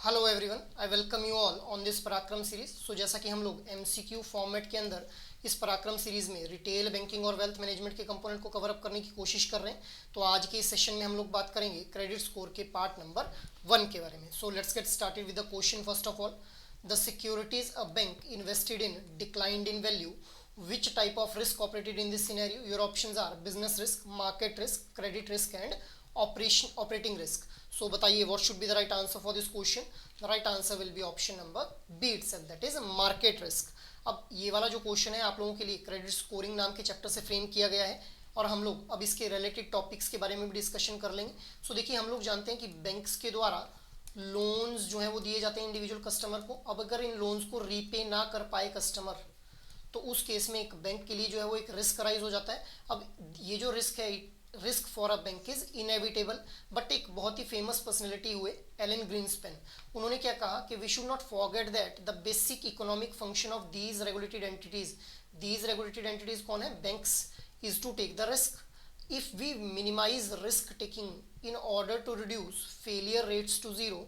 Hello everyone, I welcome you all on this पराक्रम series. सो जैसा कि हम लोग एमसीक्यू फॉर्मेट के अंदर इस पराक्रम सीरीज में रिटेल बैंकिंग और वेल्थ मैनेजमेंट के कंपोनेंट को कवर अप करने की कोशिश कर रहे हैं। तो आज के इस सेशन में हम लोग बात करेंगे क्रेडिट स्कोर के पार्ट नंबर 1 के बारे में। So let's get started with the question. First of all, the securities a bank invested in declined in value, which type of risk operated in this scenario? Your options are business risk, market risk, credit risk and operating risk. So बताइए, what should be the right answer for this question? The right answer will be option number B itself, that is market risk. अब ये वाला जो question है आप लोगों के लिए क्रेडिट स्कोरिंग नाम के चैप्टर से फ्रेम किया गया है और हम लोग अब इसके रिलेटेड टॉपिक्स के बारे में भी डिस्कशन कर लेंगे। सो देखिए, हम लोग जानते हैं कि बैंक्स के द्वारा लोन्स जो है वो दिए जाते हैं इंडिविजुअल कस्टमर को। अब अगर इन लोन्स को रीपे ना कर पाए कस्टमर, तो उस केस में एक बैंक के लिए जो है वो एक रिस्क राइज हो जाता है। अब ये जो रिस्क है, risk for a bank is inevitable. But एक बहुत ही फेमस पर्सनैलिटी हुए एलन ग्रीनस्पैन, उन्होंने क्या कहा कि we should not forget that the basic economic function of these regulated entities. These regulated entities कौन है? Banks. Is to take the risk. If we minimize risk taking in order to reduce failure rates to zero,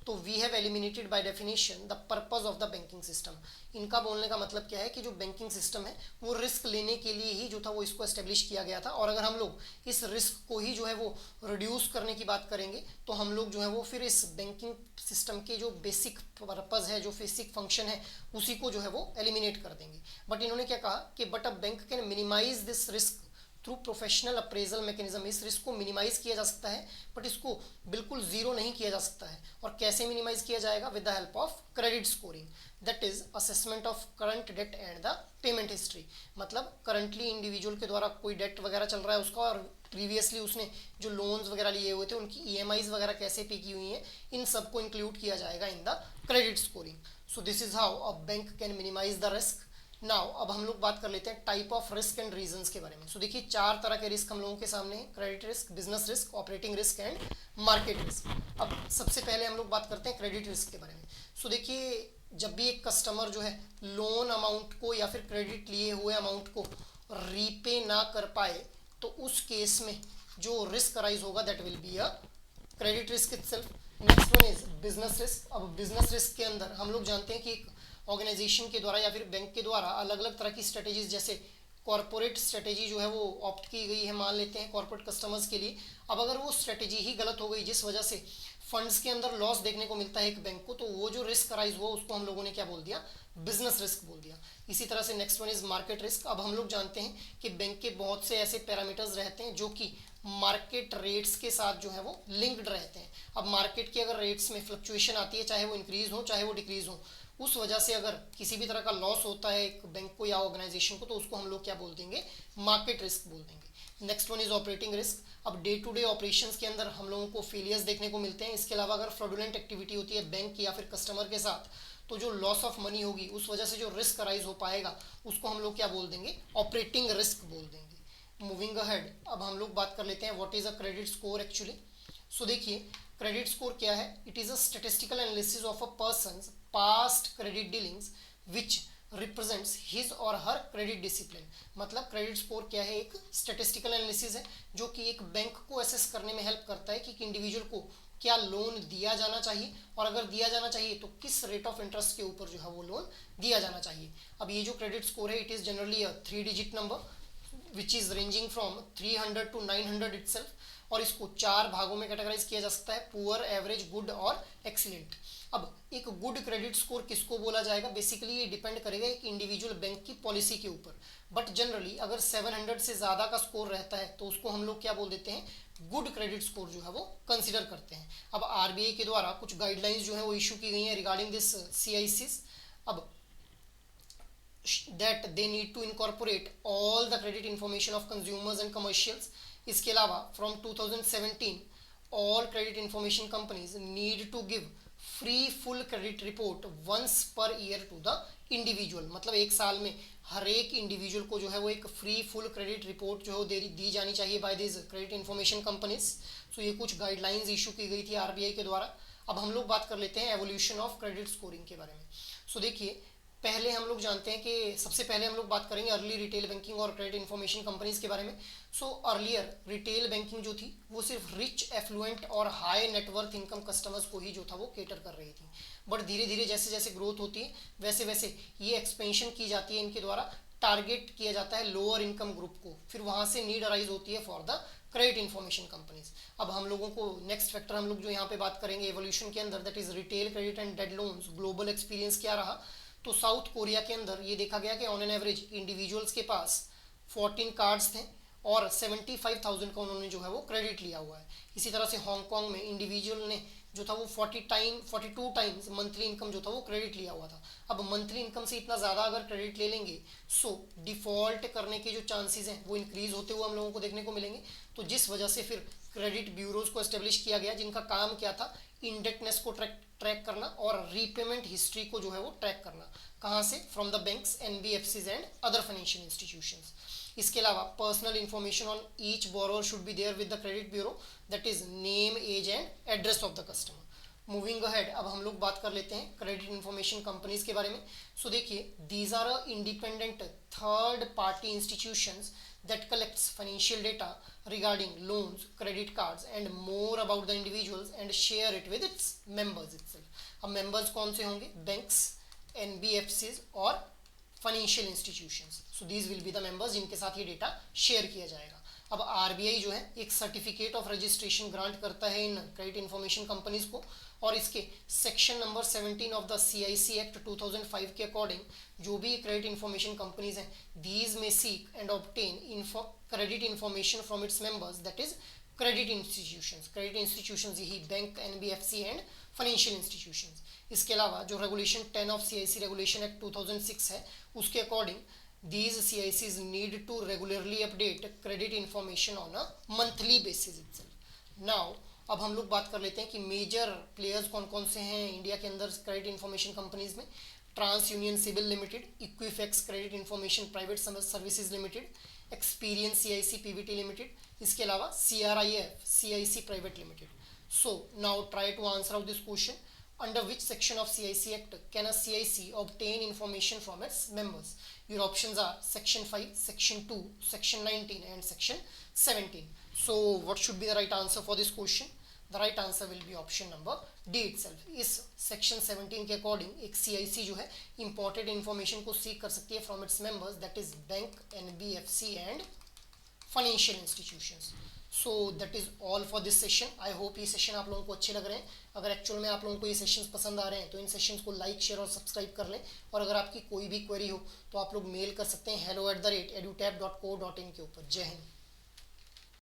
तो we have eliminated by definition the purpose of the banking system. इनका बोलने का मतलब क्या है कि जो बैंकिंग सिस्टम है वो रिस्क लेने के लिए ही जो था वो इसको एस्टेब्लिश किया गया था। और अगर हम लोग इस रिस्क को ही जो है वो रिड्यूस करने की बात करेंगे तो हम लोग जो है वो फिर इस बैंकिंग सिस्टम के जो बेसिक पर्पज है, जो बेसिक फंक्शन है, उसी को जो है वो एलिमिनेट कर देंगे। बट इन्होंने क्या कहा कि but a bank can minimise this risk through professional appraisal mechanism. इस रिस्क को मिनिमाइज किया जा सकता है बट इसको बिल्कुल जीरो नहीं किया जा सकता है। और कैसे मिनिमाइज किया जाएगा? With the help of credit scoring, that is assessment of current debt and the payment history. मतलब करंटली इंडिविजुअल के द्वारा कोई डेट वगैरह चल रहा है उसका, और प्रीवियसली उसने जो लोन्स वगैरह लिए हुए थे उनकी ईएमआईज वगैरह कैसे पे की हुई हैं, इन सबको इंक्लूड किया जाएगा in the credit scoring. So this is how a bank can minimise the risk. Now अब हम लोग बात कर लेते हैं type of risk and reasons के बारे में। सो देखिए, 4 तरह के रिस्क हम लोगों के सामने हैं: credit risk, business risk, operating risk and market risk. अब सबसे पहले हम लोग बात करते हैं क्रेडिट रिस्क के बारे में। सो देखिए, जब भी एक कस्टमर जो है लोन अमाउंट को या फिर क्रेडिट लिए हुए अमाउंट को रीपे ना कर पाए, तो उस केस में जो रिस्क अराइज होगा that will be a credit risk itself. Next one is business risk. अब बिजनेस रिस्क के अंदर हम लोग जानते हैं कि एक ऑर्गेनाइजेशन के द्वारा या फिर बैंक के द्वारा अलग अलग तरह की स्ट्रेटेजीज, जैसे कॉर्पोरेट स्ट्रेटेजी जो है वो ऑप्ट की गई है, मान लेते हैं कॉर्पोरेट कस्टमर्स के लिए। अब अगर वो स्ट्रेटेजी ही गलत हो गई जिस वजह से फंड्स के अंदर लॉस देखने को मिलता है एक बैंक को, तो वो जो रिस्क अराइज हुआ उसको हम लोगों ने क्या बोल दिया? बिजनेस रिस्क बोल दिया। इसी तरह से next one is market risk. अब हम लोग जानते हैं कि बैंक के बहुत से ऐसे पैरामीटर्स रहते हैं जो कि मार्केट रेट्स के साथ जो है वो लिंक्ड रहते हैं। अब मार्केट के अगर रेट्स में फ्लक्चुएशन आती है, चाहे वो इंक्रीज हो चाहे वो डिक्रीज हो, उस वजह से अगर किसी भी तरह का लॉस होता है एक बैंक को या ऑर्गेनाइजेशन को, तो उसको हम लोग क्या बोल देंगे? मार्केट रिस्क बोल देंगे। Next one is operating risk. अब डे टू डे ऑपरेशंस के अंदर हम लोगों को फेलियर्स देखने को मिलते हैं। इसके अलावा अगर फ्रॉडुलेंट एक्टिविटी होती है बैंक की या फिर कस्टमर के साथ, तो जो लॉस ऑफ मनी होगी उस वजह से जो रिस्क अराइज हो पाएगा उसको हम लोग क्या बोल देंगे? ऑपरेटिंग रिस्क बोल देंगे। मूविंग अहेड, अब हम लोग बात कर लेते हैं what is a credit score actually. So देखिए, क्रेडिट स्कोर क्या है? It is a statistical analysis of a person's past credit dealings which represents his or her credit discipline. मतलब क्रेडिट स्कोर क्या है? एक स्टैटिस्टिकल एनालिसिस है जो कि एक बैंक को असेस करने में हेल्प करता है कि इंडिविजुअल को क्या लोन दिया जाना चाहिए, और अगर दिया जाना चाहिए तो किस रेट ऑफ इंटरेस्ट के ऊपर जो है वो लोन दिया जाना चाहिए। अब ये जो क्रेडिट स्कोर है, it is generally a 3 digit number which is ranging from 300 to 900 itself, और इसको 4 भागों में कैटेगराइज किया जा सकता है: पुअर, एवरेज, गुड और एक्सीलेंट। अब एक गुड क्रेडिट स्कोर किसको बोला जाएगा? बेसिकली ये डिपेंड करेगा एक इंडिविजुअल बैंक की पॉलिसी के ऊपर। बट जनरली अगर 700 से ज़्यादा का स्कोर रहता है तो उसको हम लोग क्या बोल देते हैं? गुड क्रेडिट स्कोर जो है वो कंसिडर करते हैं। अब आरबीआई के द्वारा कुछ गाइडलाइंस जो है वो इशू की गई हैं रिगार्डिंग दिस सीआईसीज। अब that they need to incorporate all the credit information of consumers and commercials. इसके अलावा from 2017 all credit information companies need to give free full credit report once per year to the individual। मतलब एक साल में हर एक individual को जो है वो एक फ्री फुल क्रेडिट रिपोर्ट जो है दी जानी चाहिए by this credit information companies. So ये कुछ गाइडलाइंस इशू की गई थी आरबीआई के द्वारा। अब हम लोग बात कर लेते हैं एवोल्यूशन ऑफ क्रेडिट स्कोरिंग के बारे में। सो देखिए, पहले हम लोग जानते हैं कि सबसे पहले हम लोग बात करेंगे अर्ली रिटेल बैंकिंग और क्रेडिट इन्फॉर्मेशन कंपनीज के बारे में। सो अर्लियर रिटेल बैंकिंग जो थी वो सिर्फ रिच, एफ्लुएंट और हाई नेटवर्थ इनकम कस्टमर्स को ही जो था वो केटर कर रही थी। बट धीरे धीरे जैसे जैसे ग्रोथ होती है वैसे वैसे ये एक्सपेंशन की जाती है, इनके द्वारा टारगेट किया जाता है लोअर इनकम ग्रुप को, फिर वहाँ से नीड अराइज होती है for the credit information companies. अब हम लोगों को नेक्स्ट फैक्टर हम लोग जो यहाँ पे बात करेंगे एवोल्यूशन के अंदर, that is retail credit and dead loans global experience क्या रहा। तो साउथ कोरिया के अंदर ये देखा गया कि ऑन एन एवरेज इंडिविजुअल्स के पास 14 कार्ड्स थे और 75,000 का उन्होंने जो है वो क्रेडिट लिया हुआ है। इसी तरह से हांगकांग में इंडिविजुअल ने जो था वो 42 टाइम्स मंथली इनकम जो था वो क्रेडिट लिया हुआ था। अब मंथली इनकम से इतना ज़्यादा अगर क्रेडिट ले लेंगे सो डिफ़ॉल्ट करने के जो चांसेस हैं वो इंक्रीज होते हुए हम लोगों को देखने को मिलेंगे। तो जिस वजह से फिर क्रेडिट ब्यूरोज को एस्टेब्लिश किया गया, जिनका काम क्या था इंडेक्टनेस को ट्रैक करना और रीपेमेंट हिस्ट्री को जो है वो ट्रैक करना। कहाँ से? From the banks, NBFCs and other financial institutions. इसके अलावा personal information on each borrower should be there with the credit bureau, that is name, age and address of the customer. Moving ahead, अब हम लोग बात कर लेते हैं credit information companies के बारे में। सो देखिए, these are a independent third party institutions that collects financial data regarding loans, credit cards and more about the individuals and share it with its members itself. अब members कौन से होंगे? Banks, NBFCs और financial institutions. So these will be the members जिनके साथ ये data share किया जाएगा। अब आरबीआई जो है एक सर्टिफिकेट ऑफ रजिस्ट्रेशन ग्रांट करता है इन क्रेडिट इन्फॉर्मेशन कंपनीज को, और इसके section number 17 of the CIC act 2005 के अकॉर्डिंग जो भी क्रेडिट इन्फॉर्मेशन कंपनीज हैं दीज में seek and obtain credit information from its members, that is credit institutions. Credit institutions यही bank, NBFC and financial institutions. इसके अलावा जो regulation 10 of CIC regulation act 2006 है उसके according these CICs need to regularly update credit information on a monthly basis itself. Now अब हम लोग बात कर लेते हैं कि मेजर प्लेयर्स कौन कौन से हैं इंडिया के अंदर क्रेडिट इन्फॉर्मेशन कंपनीज में। TransUnion CIBIL limited, Equifax credit information private services limited, Experian CIC PVT limited, इसके अलावा CRIF CIC private limited. So now try to answer out this question, under which section of CIC Act can a CIC obtain information from its members? Your options are section 5, section 2, section 19 and section 17. So what should be the right answer for this question? The right answer will be option number D itself. इस section 17 के according एक CIC जो है imported information को seek कर सकती है from its members, that is bank, NBFC and financial institutions. So that is all for this session. I hope ये सेशन आप लोगों को अच्छे लग रहे हैं। अगर एक्चुअल में आप लोगों को ये सेशंस पसंद आ रहे हैं तो इन सेशंस को लाइक, शेयर और सब्सक्राइब कर लें। और अगर आपकी कोई भी क्वेरी हो तो आप लोग मेल कर सकते हैं hello@edutap.co.in के ऊपर। जय हिंद।